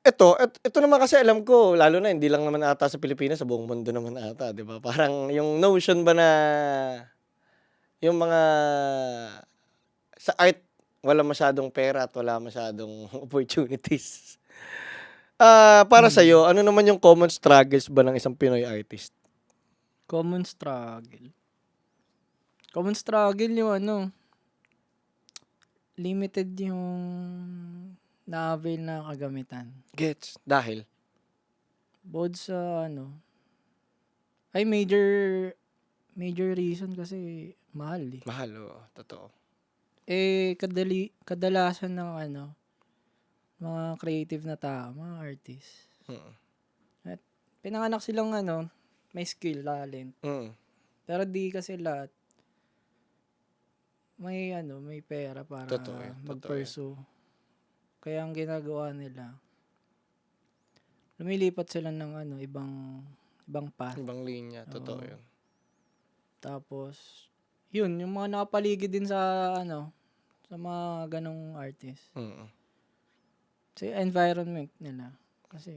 Ito naman kasi alam ko lalo na hindi lang naman ata sa Pilipinas, sa buong mundo naman ata, 'di ba? Parang yung notion ba na yung mga sa art wala masyadong pera at wala masyadong opportunities. Para Mm. sa'yo ano naman yung common struggles ba ng isang Pinoy artist? Common struggle. Common struggle yung ano, limited yung na-avail na kagamitan. Gets, dahil? Bukod sa ano, ay major reason kasi mahal eh. Mahal, oo, totoo. Kadalasan ng ano, mga creative na tao, mga artist. Mm. At pinanganak silang ano, may skill, talent. Mm. Pero di kasi lahat may ano, may pera para Totoo yan, totoo yan. mag-pursue. Kaya ang ginagawa nila, lumilipat sila ng ano, ibang path. Ibang linya, totoo Oo. yun. Tapos, yun, yung mga nakapaligid din sa ano, sa mga ganong artist. Mm. Sa environment nila. Kasi,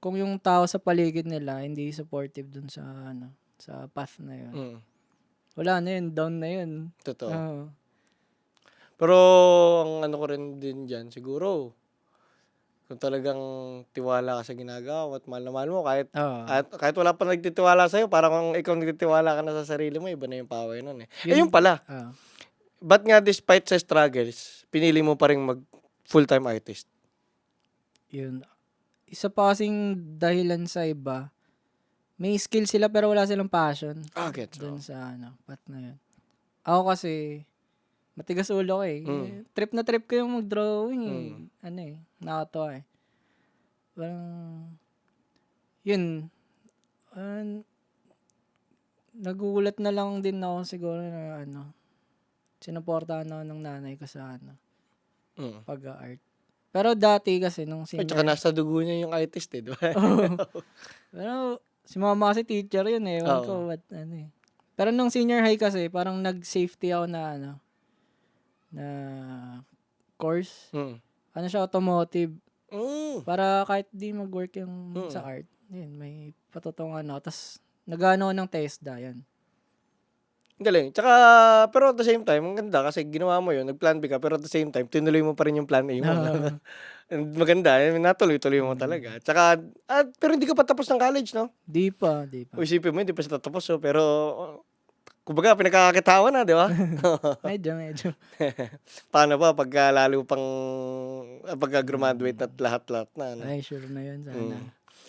kung yung tao sa paligid nila hindi supportive dun sa ano, sa path na yun. Mm. Wala na yun, down na yun. Totoo. Oo. Pero ang ano ko rin din diyan siguro, kung talagang tiwala ka sa ginagawa mo at mahal na mahal mo kahit Oo. kahit wala pa nagtitiwala sa'yo parang kung ikaw nagtitiwala ka na sa sarili mo iba na yung power nun, eh. Yun Yun, pala, oo. ba't nga despite sa struggles, pinili mo pa ring mag full-time artist? Yun. Isa pa kasing dahilan sa iba, may skill sila pero wala silang passion Gets, dun oo. sa ano, path na yun. Ako kasi, matigas ulo ko eh. Trip na trip ko yung mag-drawing eh. Ano eh, nakakatawa eh. Parang, yun, nagugulat na lang din ako siguro na ano, sinuportahan ako ng nanay ko sa ano, Mm. pag-art. Pero dati kasi nung At saka senior, nasa dugo niya yung artist, eh, 'di ba? Oo. Pero si mama kasi teacher yun eh, ewan Oo. ko ba't ano eh. Pero nung senior high kasi parang nag-safety ako na ano, na course. Mm. Ano siya, automotive. Hmm. Para kahit di mag-work yung sa Mm. art, yun may patutunguhan ako. Tas nag-aano ako ng TESDA, yun. Ang galing. Tsaka pero at the same time ang ganda kasi ginawa mo yun, nag-plan B ka pero at the same time tinuloy mo pa rin yung plan A mo. Oo. And maganda, natuloy-tuloy mo Mm. talaga. Tsaka pero hindi ka pa tapos ng college, 'no? Di pa, di pa. Kung isipin mo hindi pa siya tapos, oh, pero kumbaga pinagkakakitaan na, 'di ba? Medyo. Paano pa pagka lalo pang pagka-graduate at lahat-lahat na, 'no? Ay, sure na yun sana. Mm.